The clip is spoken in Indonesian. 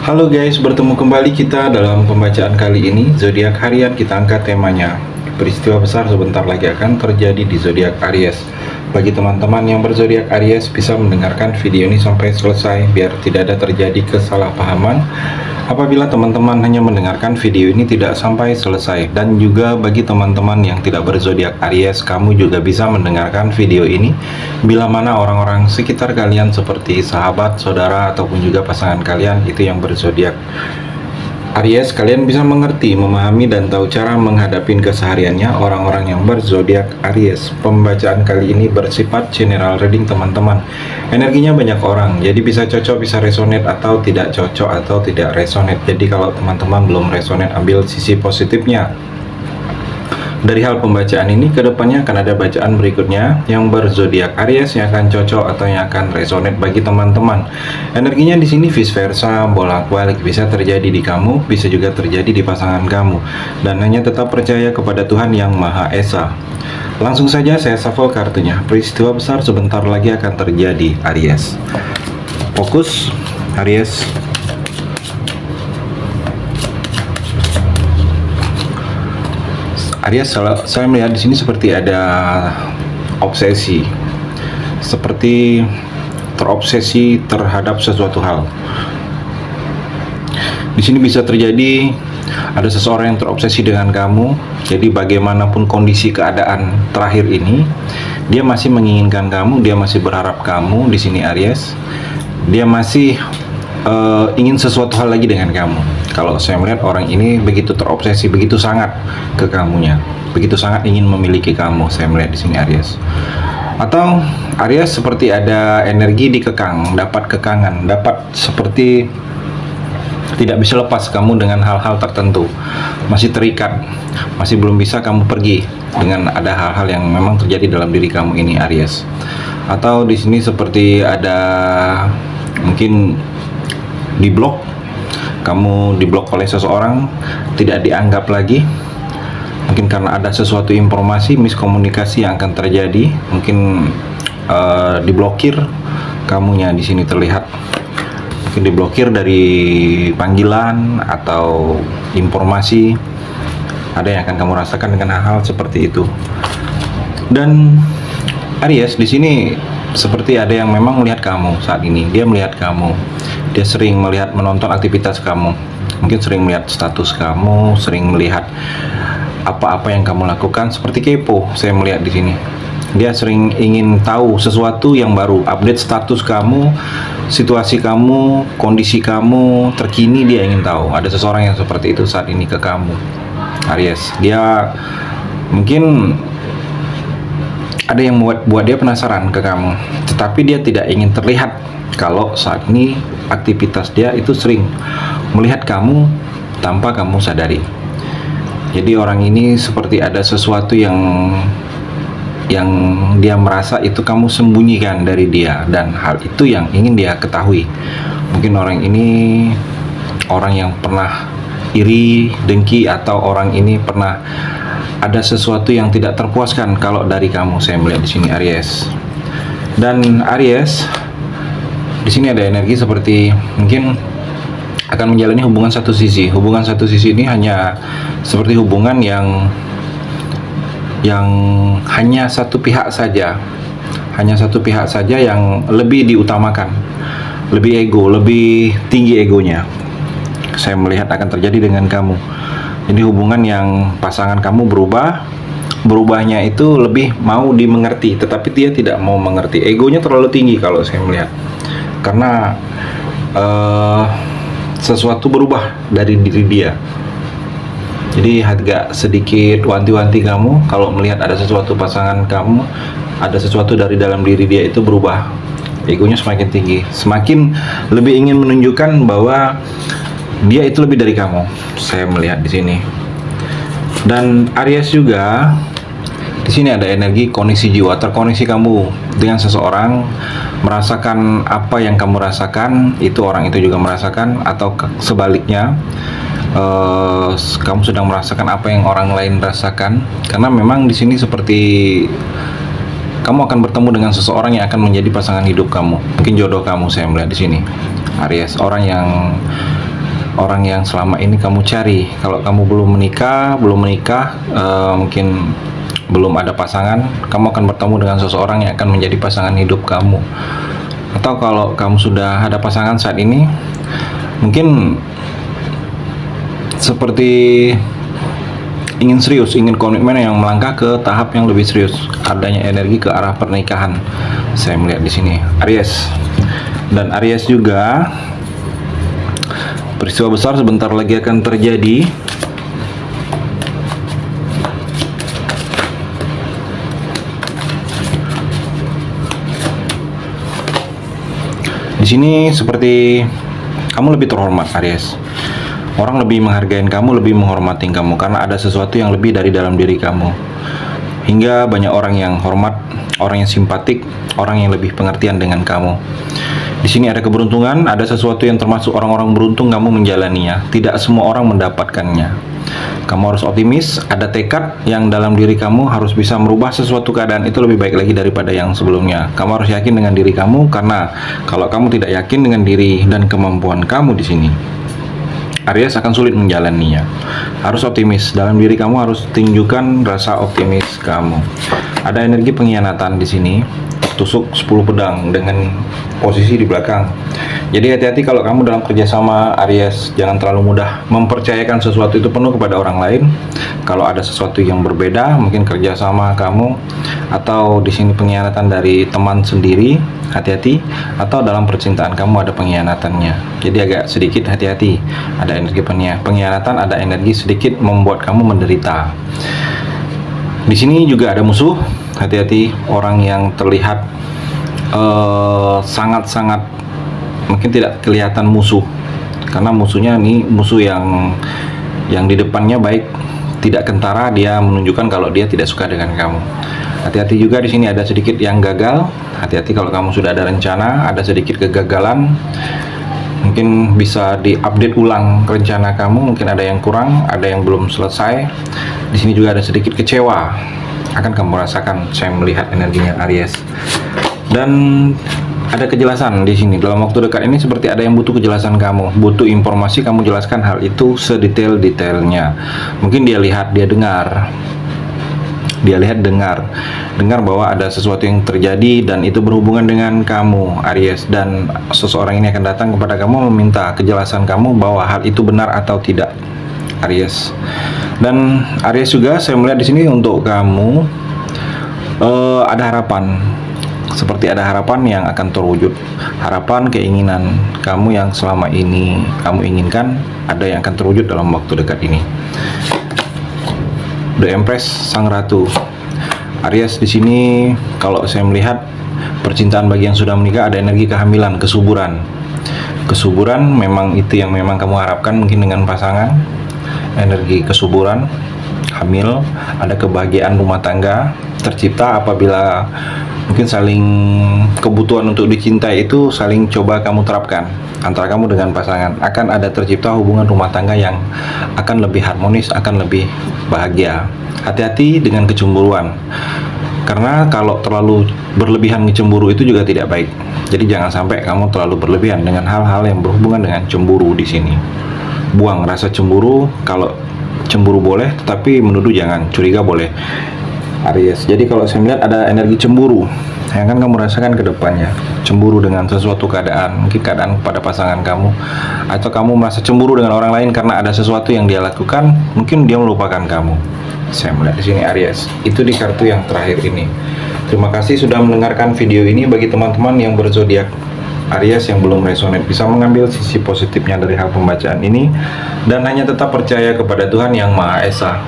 Halo guys, bertemu kembali kita dalam pembacaan kali ini. Zodiak harian kita angkat temanya. Peristiwa besar sebentar lagi akan terjadi di zodiak Aries. Bagi teman-teman yang berzodiak Aries bisa mendengarkan video ini sampai selesai biar tidak ada terjadi kesalahpahaman. Apabila teman-teman hanya mendengarkan video ini tidak sampai selesai, dan juga bagi teman-teman yang tidak berzodiak Aries, kamu juga bisa mendengarkan video ini bila mana orang-orang sekitar kalian seperti sahabat, saudara, ataupun juga pasangan kalian itu yang berzodiak Aries, kalian bisa mengerti, memahami, dan tahu cara menghadapi kesehariannya orang-orang yang berzodiak Aries. Pembacaan kali ini bersifat general reading teman-teman. Energinya banyak orang, jadi bisa cocok, bisa resonate, atau tidak cocok, atau tidak resonate. Jadi kalau teman-teman belum resonate, ambil sisi positifnya dari hal pembacaan ini. Kedepannya akan ada bacaan berikutnya yang berzodiak Aries yang akan cocok atau yang akan resonate bagi teman-teman. Energinya di sini vice versa, bolak-balik, bisa terjadi di kamu, bisa juga terjadi di pasangan kamu. Dan hanya tetap percaya kepada Tuhan yang Maha Esa. Langsung saja saya shuffle kartunya. Peristiwa besar sebentar lagi akan terjadi, Aries. Fokus, Aries. Aries, saya melihat di sini seperti ada obsesi, seperti terobsesi terhadap sesuatu hal. Di sini bisa terjadi ada seseorang yang terobsesi dengan kamu. Jadi bagaimanapun kondisi keadaan terakhir ini, dia masih menginginkan kamu, dia masih berharap kamu di sini Aries. Dia masih ingin sesuatu hal lagi dengan kamu. Kalau saya melihat orang ini begitu terobsesi, begitu sangat ke kamunya, begitu sangat ingin memiliki kamu. Saya melihat di sini Aries. Atau Aries seperti ada energi dikekang, dapat kekangan, dapat seperti tidak bisa lepas kamu dengan hal-hal tertentu, masih terikat, masih belum bisa kamu pergi dengan ada hal-hal yang memang terjadi dalam diri kamu ini Aries. Atau di sini seperti ada mungkin diblok, kamu diblok oleh seseorang, tidak dianggap lagi, mungkin karena ada sesuatu informasi miskomunikasi yang akan terjadi, mungkin diblokir kamunya di sini terlihat, mungkin diblokir dari panggilan atau informasi, ada yang akan kamu rasakan dengan hal-hal seperti itu. Dan Aries di sini seperti ada yang memang melihat kamu saat ini. Dia melihat kamu, dia sering melihat, menonton aktivitas kamu, mungkin sering melihat status kamu, sering melihat apa-apa yang kamu lakukan, seperti kepo. Saya melihat di sini dia sering ingin tahu sesuatu yang baru, update status kamu, situasi kamu, kondisi kamu terkini. Dia ingin tahu. Ada seseorang yang seperti itu saat ini ke kamu Aries. Dia mungkin ada yang buat dia penasaran ke kamu, tetapi dia tidak ingin terlihat kalau saat ini aktivitas dia itu sering melihat kamu tanpa kamu sadari. Jadi orang ini seperti ada sesuatu yang dia merasa itu kamu sembunyikan dari dia, dan hal itu yang ingin dia ketahui. Mungkin orang ini orang yang pernah iri, dengki, atau orang ini pernah ada sesuatu yang tidak terpuaskan kalau dari kamu. Saya melihat di sini Aries. Dan Aries di sini ada energi seperti mungkin akan menjalani hubungan satu sisi. Hubungan satu sisi ini hanya seperti hubungan yang hanya satu pihak saja. Hanya satu pihak saja yang lebih diutamakan, lebih ego, lebih tinggi egonya. Saya melihat akan terjadi dengan kamu. Jadi hubungan yang pasangan kamu berubahnya itu lebih mau dimengerti, tetapi dia tidak mau mengerti. Egonya terlalu tinggi kalau saya melihat, karena sesuatu berubah dari diri dia. Jadi agak sedikit wanti-wanti kamu kalau melihat ada sesuatu pasangan kamu, ada sesuatu dari dalam diri dia itu berubah. Egonya semakin tinggi, semakin lebih ingin menunjukkan bahwa dia itu lebih dari kamu. Saya melihat di sini. Dan Aries juga di sini ada energi koneksi jiwa, terkoneksi kamu dengan seseorang, merasakan apa yang kamu rasakan, itu orang itu juga merasakan, atau sebaliknya, kamu sedang merasakan apa yang orang lain rasakan. Karena memang di sini seperti kamu akan bertemu dengan seseorang yang akan menjadi pasangan hidup kamu, mungkin jodoh kamu. Saya melihat di sini Aries, orang yang orang yang selama ini kamu cari. Kalau kamu belum menikah, mungkin belum ada pasangan, kamu akan bertemu dengan seseorang yang akan menjadi pasangan hidup kamu. Atau kalau kamu sudah ada pasangan saat ini, mungkin seperti ingin serius, ingin komitmen yang melangkah ke tahap yang lebih serius, adanya energi ke arah pernikahan. Saya melihat di sini Aries. Dan Aries juga, peristiwa besar sebentar lagi akan terjadi. Di sini seperti kamu lebih terhormat, Aries. Orang lebih menghargai kamu, lebih menghormati kamu karena ada sesuatu yang lebih dari dalam diri kamu. Hingga banyak orang yang hormat, orang yang simpatik, orang yang lebih pengertian dengan kamu. Di sini ada keberuntungan, ada sesuatu yang termasuk orang-orang beruntung kamu menjalaninya. Tidak semua orang mendapatkannya. Kamu harus optimis, ada tekad yang dalam diri kamu harus bisa merubah sesuatu keadaan itu lebih baik lagi daripada yang sebelumnya. Kamu harus yakin dengan diri kamu karena kalau kamu tidak yakin dengan diri dan kemampuan kamu di sini, Aries akan sulit menjalaninya. Harus optimis, dalam diri kamu harus tunjukkan rasa optimis kamu. Ada energi pengkhianatan di sini, tusuk 10 pedang dengan posisi di belakang. Jadi hati-hati kalau kamu dalam kerjasama, Aries. Jangan terlalu mudah mempercayakan sesuatu itu penuh kepada orang lain. Kalau ada sesuatu yang berbeda, mungkin kerjasama kamu atau di sini pengkhianatan dari teman sendiri, hati-hati. Atau dalam percintaan kamu ada pengkhianatannya. Jadi agak sedikit hati-hati. Ada energi pengkhianatan, ada energi sedikit membuat kamu menderita. Di sini juga ada musuh. Hati-hati orang yang terlihat sangat-sangat mungkin tidak kelihatan musuh, karena musuhnya ini musuh yang di depannya baik, tidak kentara, dia menunjukkan kalau dia tidak suka dengan kamu. Hati-hati juga di sini ada sedikit yang gagal. Hati-hati kalau kamu sudah ada rencana, ada sedikit kegagalan. Mungkin bisa diupdate ulang rencana kamu, mungkin ada yang kurang, ada yang belum selesai. Di sini juga ada sedikit kecewa, akan kamu rasakan. Saya melihat energinya Aries. Dan ada kejelasan di sini. Dalam waktu dekat ini seperti ada yang butuh kejelasan kamu, butuh informasi, kamu jelaskan hal itu sedetail-detailnya. Mungkin dia lihat, dia dengar. Dengar bahwa ada sesuatu yang terjadi dan itu berhubungan dengan kamu, Aries, dan seseorang ini akan datang kepada kamu meminta kejelasan kamu bahwa hal itu benar atau tidak, Aries. Dan Aries juga saya melihat di sini untuk kamu ada harapan. Seperti ada harapan yang akan terwujud, harapan, keinginan kamu yang selama ini kamu inginkan, ada yang akan terwujud dalam waktu dekat ini. The Empress, Sang Ratu. Aries di sini kalau saya melihat percintaan bagi yang sudah menikah, ada energi kehamilan, kesuburan. Kesuburan memang itu yang memang kamu harapkan mungkin dengan pasangan. Energi kesuburan, hamil, ada kebahagiaan rumah tangga tercipta apabila mungkin saling kebutuhan untuk dicintai itu saling coba kamu terapkan antara kamu dengan pasangan. Akan ada tercipta hubungan rumah tangga yang akan lebih harmonis, akan lebih bahagia. Hati-hati dengan kecemburuan, karena kalau terlalu berlebihan cemburu itu juga tidak baik. Jadi jangan sampai kamu terlalu berlebihan dengan hal-hal yang berhubungan dengan cemburu di sini. Buang rasa cemburu. Kalau cemburu boleh, tetapi menuduh jangan. Curiga boleh, Aries. Jadi kalau saya melihat ada energi cemburu yang akan kamu rasakan ke depannya. Cemburu dengan sesuatu keadaan, mungkin keadaan pada pasangan kamu, atau kamu merasa cemburu dengan orang lain karena ada sesuatu yang dia lakukan, mungkin dia melupakan kamu. Saya melihat di sini Aries. Itu di kartu yang terakhir ini. Terima kasih sudah mendengarkan video ini. Bagi teman-teman yang berzodiak Aries yang belum resonate, bisa mengambil sisi positifnya dari hal pembacaan ini dan hanya tetap percaya kepada Tuhan Yang Maha Esa.